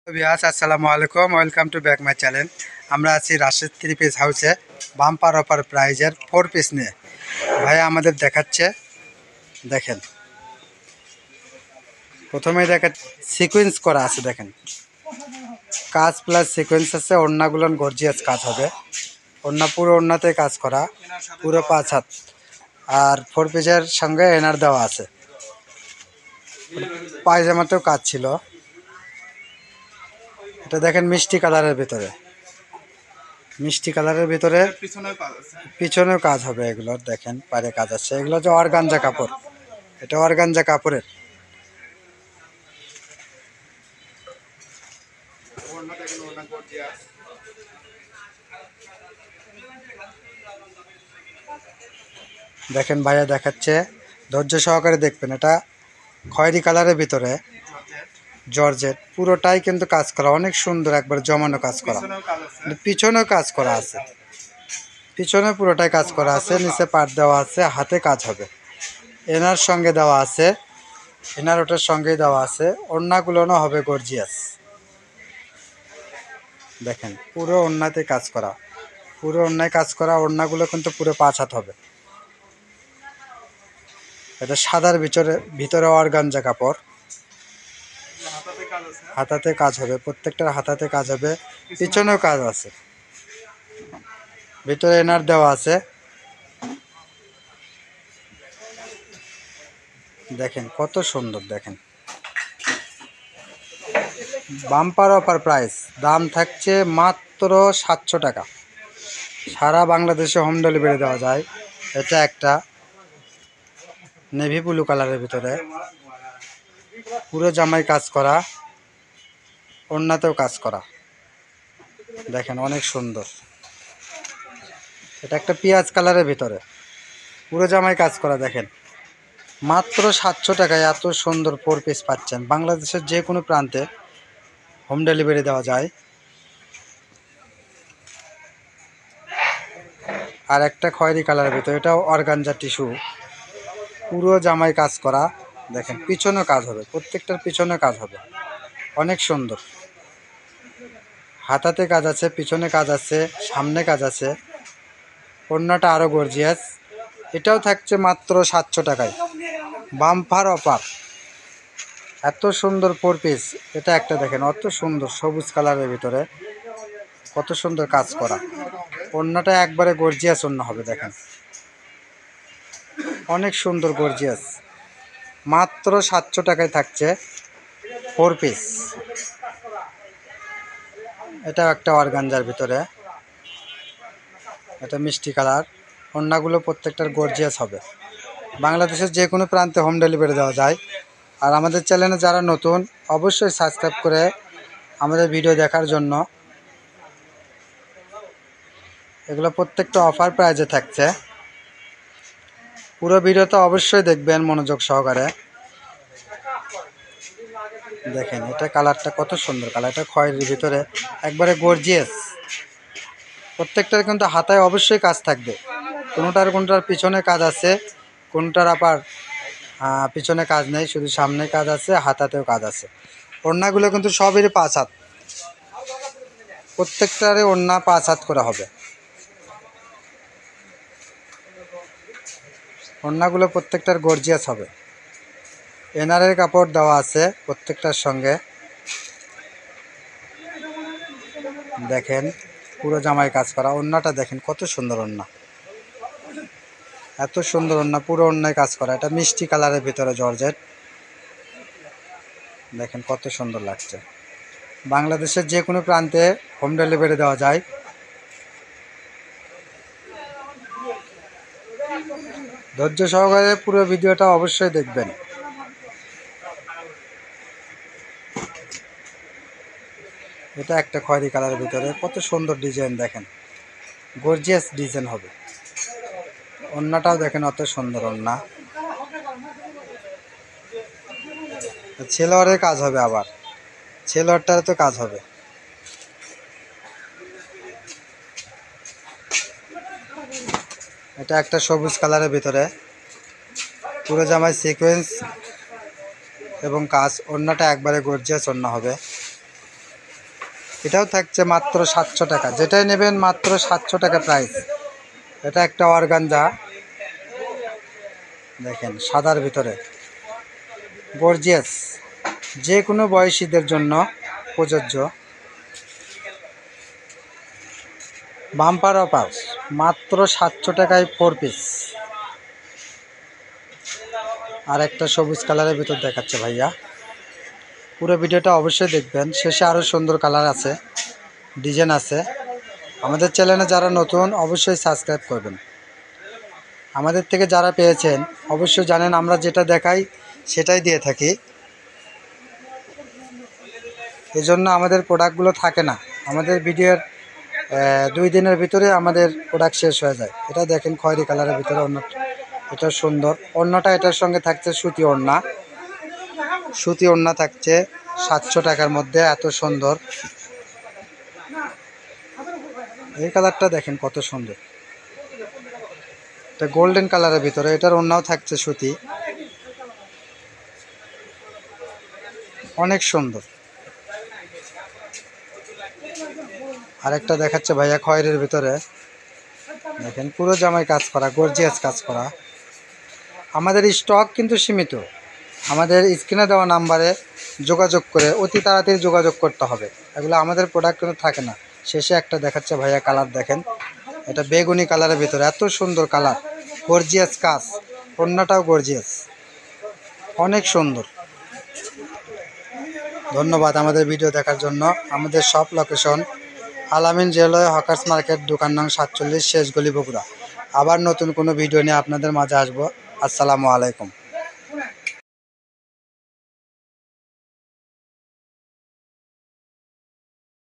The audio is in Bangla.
ভিউয়ার্স আসসালামু আলাইকুম, welcome to back my channel. আমরা আছি রাশেদ 3 পিস হাউসে বাম্পার অফার প্রাইজের 4 পিস নিয়ে। ভাইয়া আমাদের দেখাচ্ছে, দেখেন প্রথমেই দেখেন সিকোয়েন্স করা আছে, দেখেন কাজ প্লাস সিকোয়েন্স আছে। ওড়নাগুলো গর্জিয়াস কাজ হবে, ওড়না পুরো ওড়নাতে কাজ করা, পুরো 5 হাত। আর 4 পিসের সঙ্গে এনার দেওয়া আছে, পায়জামাতেও কাজ ছিল। এটা দেখেন মিষ্টি কালারের ভিতরে, মিষ্টি কালারের ভিতরে পিছনেও কাজ হবে। এগুলোর দেখেন পায়ে কাজ আছে। এগুলো যে অর্গানজা কাপড়, এটা অর্গানজা কাপড়ের। দেখেন ভাইয়া দেখাচ্ছে, ধৈর্য সহকারে দেখবেন। এটা খয়েরি কালারের ভিতরে জর্জেট, পুরোটাই কিন্তু কাজ করা অনেক সুন্দর, একবার জমানো কাজ করা। পিছনেও কাজ করা আছে, পিছনে পুরোটাই কাজ করা আছে। নিচে পাট দেওয়া আছে, হাতে কাজ হবে। এনার সঙ্গে দেওয়া আছে, এনার ওটার সঙ্গেই দেওয়া আছে। ওড়নাগুলোও হবে গর্জিয়াস। দেখেন পুরো ওড়নাতে কাজ করা, পুরো ওড়নায় কাজ করা। ওড়নাগুলো কিন্তু পুরো 5 হাত হবে। এটা সাদার ভিতরে ভিতরে অর্গানজা কাপড়, হাতাতে কাজ হবে, প্রত্যেকটার হাতাতে কাজ হবে। পিছনেও কাজ আছে, ভিতরে এনার দেওয়া আছে। দেখেন কত সুন্দর, দেখেন বাম্পার অফার প্রাইস। দাম থাকছে মাত্র 700 টাকা। সারা বাংলাদেশে হোম ডেলিভারি দেওয়া যায়। এটা একটা নেভি ব্লু কালারের ভিতরে, পুরো জামাই কাজ করা, ওড়নাতেও কাজ করা। দেখেন অনেক সুন্দর। এটা একটা পেঁয়াজ কালারের ভিতরে, পুরো জামাই কাজ করা। দেখেন মাত্র 700 টাকায় এত সুন্দর 4 পিস পাচ্ছেন। বাংলাদেশের যে কোনো প্রান্তে হোম ডেলিভারি দেওয়া যায়। আর একটা খয়েরি কালারের ভিতরে, এটাও অর্গানজা টিস্যু, পুরো জামাই কাজ করা। দেখেন পিছনে কাজ হবে, প্রত্যেকটার পিছনে কাজ হবে, অনেক সুন্দর। হাতাতে কাজ আছে, পিছনে কাজ আছে, সামনে কাজ আছে। ওড়নাটা আরও গর্জিয়াস। এটাও থাকছে মাত্র 700 টাকায়, বাম্পার অফার। এত সুন্দর 4 পিস। এটা একটা দেখেন অত সুন্দর সবুজ কালারের ভিতরে, কত সুন্দর কাজ করা। ওড়নাটা একবারে গর্জিয়াস ওড়না হবে। দেখেন অনেক সুন্দর গর্জিয়াস। মাত্র 700 টাকায় থাকছে 4 পিস। এটা একটা অর্গানজার ভিতরে, এটা মিষ্টি কালার। ওড়নাগুলো প্রত্যেকটার গর্জিয়াস হবে। বাংলাদেশের যে কোনো প্রান্তে হোম ডেলিভারি দেওয়া যায়। আর আমাদের চ্যানেলে যারা নতুন, অবশ্যই সাবস্ক্রাইব করে আমাদের ভিডিও দেখার জন্য। এগুলো প্রত্যেকটা অফার প্রাইজে থাকছে। পুরো ভিডিওটা অবশ্যই দেখবেন মনোযোগ সহকারে। দেখেন এটা কালারটা কত সুন্দর কালার, এটা খয়েরির ভিতরে একবারে গর্জিয়াস। প্রত্যেকটার কিন্তু হাতায় অবশ্যই কাজ থাকবে। কোনোটার পিছনে কাজ আছে, কোনোটার আবার পিছনে কাজ নেই, শুধু সামনে কাজ আছে, হাতাতেও কাজ আছে। ওড়নাগুলো কিন্তু সবেরই 5 হাত, প্রত্যেকটারে ওড়না 5 হাত করে হবে। ওড়নাগুলো প্রত্যেকটার গর্জিয়াস হবে। এনারের কাপড় দেওয়া আছে প্রত্যেকটার সঙ্গে। দেখেন পুরো জামাই কাজ করা। ওড়নাটা দেখেন কত সুন্দর ওড়না, এত সুন্দর ওড়না, পুরো ওড়নায় কাজ করা। এটা মিষ্টি কালারের ভিতরে জর্জেট। দেখেন কত সুন্দর লাগছে। বাংলাদেশের যে কোনো প্রান্তে হোম ডেলিভারি দেওয়া যায়। ধৈর্য সহকারে পুরো ভিডিওটা অবশ্যই দেখবেন। এটা একটা খয়েরি কালারের ভিতরে, কত সুন্দর ডিজাইন। দেখেন গর্জিয়াস ডিজাইন হবে। ওড়নাটাও দেখেন অত সুন্দর ওড়না। ছেলোয়ারের কাজ হবে, আবার ছেলোয়ারটারে তো কাজ হবে। এটা একটা সবুজ কালারের ভিতরে, পুরো জামায় সিকোয়েন্স এবং কাজ। ওড়নাটা একবারে গর্জিয়াস ওড়না হবে। এটাও থাকছে মাত্র 700 টাকা, যেটাই নেবেন মাত্র 700 টাকা প্রাইস। এটা একটা অর্গানজা, দেখেন সাদার ভিতরে গর্জিয়াস, যে কোনো বয়সীদের জন্য প্রযোজ্য। বাম্পার অফার মাত্র 700 টাকায় 4 পিস। আর একটা সবুজ কালারের ভিতর দেখাচ্ছে ভাইয়া, পুরো ভিডিওটা অবশ্যই দেখবেন, শেষে আরও সুন্দর কালার আছে, ডিজাইন আছে। আমাদের চ্যানেলে যারা নতুন অবশ্যই সাবস্ক্রাইব করবেন। আমাদের থেকে যারা পেয়েছেন অবশ্যই জানেন আমরা যেটা দেখাই সেটাই দিয়ে থাকি, এজন্য আমাদের প্রোডাক্টগুলো থাকে না। আমাদের ভিডিওর 2 দিনের ভিতরে আমাদের প্রোডাক্ট শেষ হয়ে যায়। এটা দেখেন খয়েরি কালারের ভিতরে অন্য, এটা সুন্দর। অন্যটা এটার সঙ্গে থাকছে সুতি ওড়না, সুতি ওড়না থাকছে 700 টাকার মধ্যে, এত সুন্দর। এই কালারটা দেখেন কত সুন্দর, এটা গোল্ডেন কালারের ভিতরে, এটার ওড়নাও থাকছে সুতি, অনেক সুন্দর। আরেকটা দেখাচ্ছে ভাইয়া খয়েরির ভিতরে, দেখেন পুরো জামায় কাজ করা, গর্জিয়াস কাজ করা। আমাদের স্টক কিন্তু সীমিত, আমাদের স্ক্রিনে দেওয়া নাম্বারে যোগাযোগ করে অতি তাড়াতাড়ি যোগাযোগ করতে হবে। এগুলো আমাদের প্রোডাক্ট কিন্তু থাকে না। শেষে একটা দেখাচ্ছে ভাইয়া কালার, দেখেন এটা বেগুনি কালারের ভিতরে, এত সুন্দর কালার, গর্জিয়াস কাজ, ওড়নাটাও গর্জিয়াস, অনেক সুন্দর। ধন্যবাদ আমাদের ভিডিও দেখার জন্য। আমাদের শপ লোকেশন আলামিন জুয়েলারি হকার্স মার্কেট, দোকান নং 47, শেষ গলি, বগুড়া। আবার নতুন কোনো ভিডিও নিয়ে আপনাদের মাঝে আসবো। আসসালামু আলাইকুম।